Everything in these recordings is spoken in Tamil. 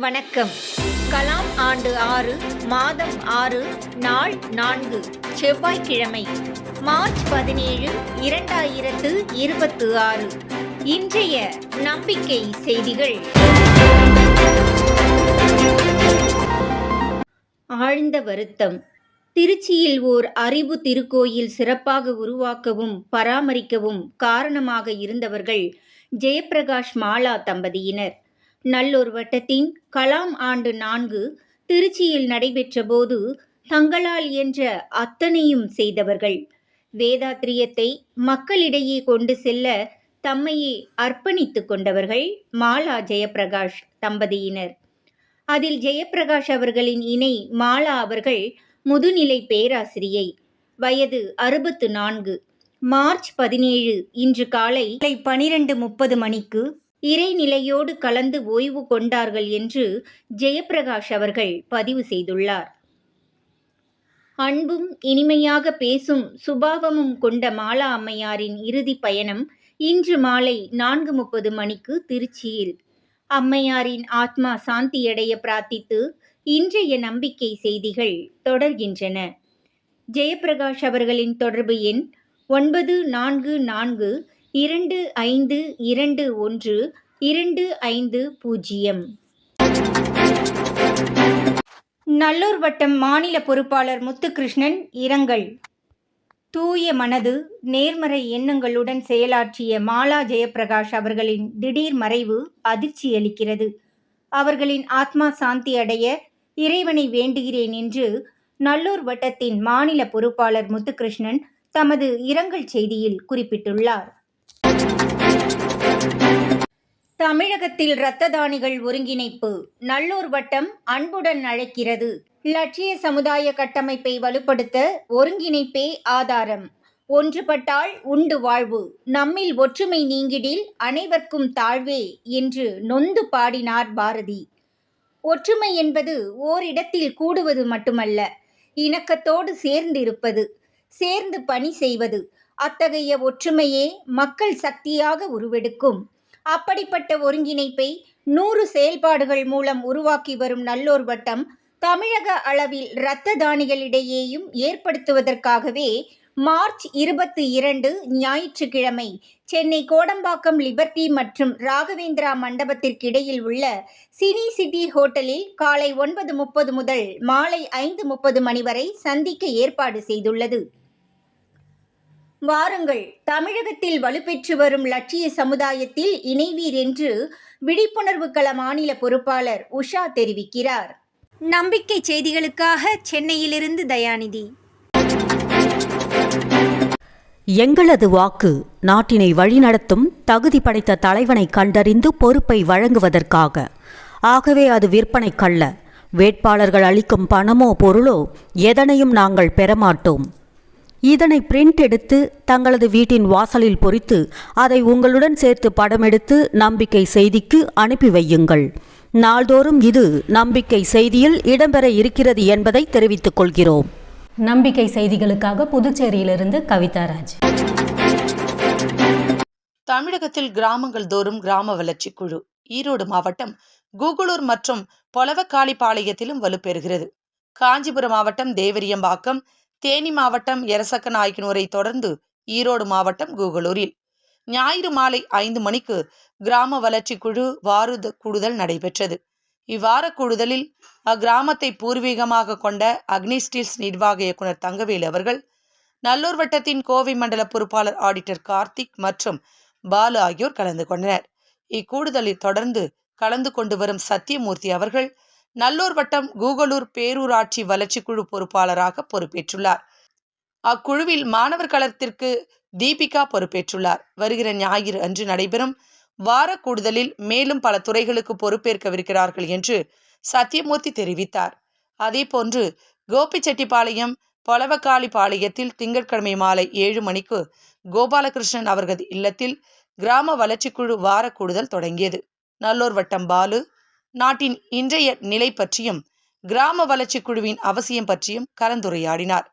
வணக்கம். கலாம் ஆண்டு 6 மாதம் 6 நாள் 4 செவ்வாய்க்கிழமை மார்ச் 17 2026. இன்றைய நம்பிக்கை செய்திகள். ஆழ்ந்த வருத்தம். திருச்சியில் ஓர் அறிவு திருக்கோயில் சிறப்பாக உருவாக்கவும் பராமரிக்கவும் காரணமாக இருந்தவர்கள் ஜெயப்பிரகாஷ் மாலா தம்பதியினர். நல்லூர் வட்டத்தின் கலாம் ஆண்டு 4 திருச்சியில் நடைபெற்ற போது தங்களால் இயன்ற அத்தனையும் செய்தவர்கள். வேதாத்திரியத்தை மக்களிடையே கொண்டு செல்ல தம்மையே அர்ப்பணித்துக் கொண்டவர்கள் மாலா ஜெயப்பிரகாஷ் தம்பதியினர். அதில் ஜெயப்பிரகாஷ் அவர்களின் இணை மாலா அவர்கள் முதுநிலை பேராசிரியை, வயது 64. மார்ச் 17 இன்று காலை 12:30 மணிக்கு இறைநிலையோடு கலந்து ஓய்வு கொண்டார்கள் என்று ஜெயப்பிரகாஷ் அவர்கள் பதிவு செய்துள்ளார். அன்பும் இனிமையாக பேசும் சுபாவமும் கொண்ட மாலா அம்மையாரின் இறுதி பயணம் இன்று மாலை 4:30 மணிக்கு திருச்சியில். அம்மையாரின் ஆத்மா சாந்தியடைய பிரார்த்தித்து இன்றைய நம்பிக்கை செய்திகள் தொடர்கின்றன. ஜெயப்பிரகாஷ் அவர்களின் தொடர்பு எண் 9425212500. நல்லூர் வட்டம் மாநில பொறுப்பாளர் முத்துகிருஷ்ணன் இரங்கல். தூய மனது நேர்மறை எண்ணங்களுடன் செயலாற்றிய மாலா ஜெயப்பிரகாஷ் அவர்களின் திடீர் மறைவு அதிர்ச்சியளிக்கிறது. அவர்களின் ஆத்மா சாந்தி அடைய இறைவனை வேண்டுகிறேன் என்று நல்லூர் வட்டத்தின் மாநில பொறுப்பாளர் முத்துகிருஷ்ணன் தமது இரங்கல் செய்தியில் குறிப்பிட்டுள்ளார். தமிழகத்தில் இரத்த தானிகள் ஒருங்கிணைப்பு நல்லூர் வட்டம் அன்புடன் அழைக்கிறது. லட்சிய சமுதாய கட்டமைப்பை வலுப்படுத்த ஒருங்கிணைப்பே ஆதாரம். ஒன்றுபட்டால் உண்டு வாழ்வு. நம்மில் ஒற்றுமை நீங்கிடில் அனைவர்க்கும் தாழ்வே என்று நொந்து பாடினார் பாரதி. ஒற்றுமை என்பது ஓரிடத்தில் கூடுவது மட்டுமல்ல, இணக்கத்தோடு சேர்ந்திருப்பது, சேர்ந்து பணி செய்வது. அத்தகைய ஒற்றுமையே மக்கள் சக்தியாக உருவெடுக்கும். அப்படிப்பட்ட ஒருங்கிணைப்பை 100 செயல்பாடுகள் மூலம் உருவாக்கி வரும் நல்லூர் வட்டம் தமிழக அளவில் இரத்த தானிகளிடையேயும் ஏற்படுத்துவதற்காகவே மார்ச் 22 ஞாயிற்றுக்கிழமை சென்னை கோடம்பாக்கம் லிபர்டி மற்றும் ராகவேந்திரா மண்டபத்திற்கிடையில் உள்ள சினி சிட்டி ஹோட்டலில் காலை 9:30 முதல் மாலை 5:30 மணி வரை சந்திக்க ஏற்பாடு செய்துள்ளது. வாருங்கள், தமிழகத்தில் வலுப்பெற்று வரும் லட்சிய சமுதாயத்தில் இணைவீர் என்று விழிப்புணர்வு கள மாநில பொறுப்பாளர் உஷா தெரிவிக்கிறார். நம்பிக்கை செய்திகளுக்காக சென்னையிலிருந்து தயாநிதி. எங்களது வாக்கு நாட்டினை வழிநடத்தும் தகுதி படைத்த தலைவனை கண்டறிந்து பொறுப்பை வழங்குவதற்காக. ஆகவே அது விற்பனைக்கல்ல. வேட்பாளர்கள் அளிக்கும் பணமோ பொருளோ எதனையும் நாங்கள் பெறமாட்டோம். இதனை பிரிண்ட் எடுத்து தங்களது வீட்டின் வாசலில் பொறித்து அதை உங்களுடன் சேர்த்து படமெடுத்து நம்பிக்கை செய்திக்கு அனுப்பி வையுங்கள். நாள்தோறும் இது நம்பிக்கை செய்தியில் இடம்பெற இருக்கிறது என்பதை தெரிவித்துக் கொள்கிறோம். நம்பிக்கை செய்திகளுக்காக புதுச்சேரியிலிருந்து கவிதாராஜ். தமிழகத்தில் கிராமங்கள் தோறும் கிராம வளர்ச்சி குழு ஈரோடு மாவட்டம் கூகுளூர் மற்றும் பொலவக்காளிப்பாளையத்திலும் வலுப்பெறுகிறது. காஞ்சிபுரம் மாவட்டம் தேவரியம்பாக்கம், தேனி மாவட்டம் எரசக்கநாயக்கனூரை தொடர்ந்து ஈரோடு மாவட்டம் கூகுளூரில் ஞாயிறு மாலை 5 மணிக்கு கிராம வளர்ச்சி குழு வார கூடுதல் நடைபெற்றது. இவ்வார கூடுதலில் அக்கிராமத்தை பூர்வீகமாக கொண்ட அக்னி ஸ்டீல்ஸ் நிர்வாக இயக்குனர் தங்கவேலு அவர்கள், நல்லூர் வட்டத்தின் கோவை மண்டல பொறுப்பாளர் ஆடிட்டர் கார்த்திக் மற்றும் பாலு ஆகியோர் கலந்து கொண்டனர். இக்கூடுதலில் தொடர்ந்து கலந்து கொண்டு வரும் சத்தியமூர்த்தி அவர்கள் நல்லூர் வட்டம் கூகலூர் பேரூராட்சி வளர்ச்சி குழு பொறுப்பாளராக பொறுப்பேற்றுள்ளார். அக்குழுவில் மாணவர் களத்திற்கு தீபிகா பொறுப்பேற்றுள்ளார். வருகிற ஞாயிறு அன்று நடைபெறும் வார கூடுதலில் மேலும் பல துறைகளுக்கு பொறுப்பேற்கவிருக்கிறார்கள் என்று சத்தியமூர்த்தி தெரிவித்தார். அதேபோன்று கோபிச்செட்டிப்பாளையம் பொலவக்காளிப்பாளையத்தில் திங்கட்கிழமை மாலை 7 மணிக்கு கோபாலகிருஷ்ணன் அவரது இல்லத்தில் கிராம வளர்ச்சி குழு வார கூடுதல் தொடங்கியது. நல்லூர் வட்டம் பாலு நாட்டின் இன்றைய நிலை பற்றியும் கிராம வளர்ச்சி குழுவின் அவசியம் பற்றியும் கலந்துரையாடினார்.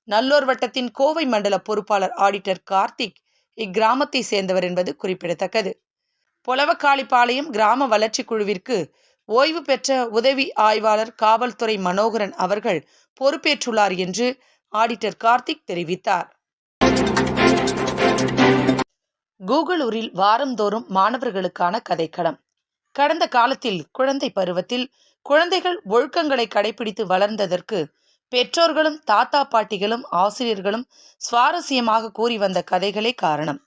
நல்லூர் வட்டத்தின் கோவை மண்டல பொறுப்பாளர் ஆடிட்டர் கார்த்திக் இக்கிராமத்தை சேர்ந்தவர் என்பது குறிப்பிடத்தக்கது. பொலவக்காளிப்பாளையம் கிராம வளர்ச்சி குழுவிற்கு ஓய்வு பெற்ற உதவி ஆய்வாளர் காவல்துறை மனோகரன் அவர்கள் பொறுப்பேற்றுள்ளார் என்று ஆடிட்டர் கார்த்திக் தெரிவித்தார். கூகலூரில் வாரந்தோறும் மாணவர்களுக்கான கதைக்களம். கடந்த காலத்தில் குழந்தை பருவத்தில் குழந்தைகள் ஒழுக்கங்களை கடைபிடித்து வளர்ந்ததற்கு பெற்றோர்களும் தாத்தா பாட்டிகளும் ஆசிரியர்களும் சுவாரஸ்யமாக கூறி வந்த கதைகளே காரணம்.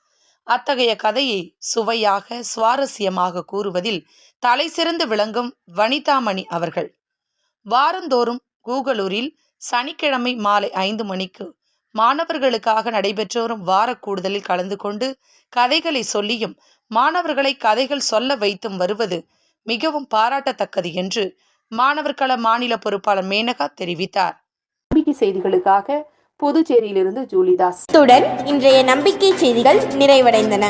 அத்தகைய கதையை சுவையாக சுவாரஸ்யமாக கூறுவதில் தலை சிறந்து விளங்கும் வனிதாமணி அவர்கள் வாரந்தோறும் கூகலூரில் சனிக்கிழமை மாலை 5 மணிக்கு மாணவர்களுக்காக நடைபெற்று வரும் வார கூடுதலில் கலந்து கொண்டு கதைகளை சொல்லியும் மாணவர்களை கதைகள் சொல்ல வைத்தும் வருவது மிகவும் பாராட்டத்தக்கது என்று மாணவர் கள மாநில பொறுப்பாளர் மேனகா தெரிவித்தார். நம்பிக்கை செய்திகளுக்காக புதுச்சேரியிலிருந்து ஜூலிதாஸ். இத்துடன் இன்றைய நம்பிக்கை செய்திகள் நிறைவடைந்தன.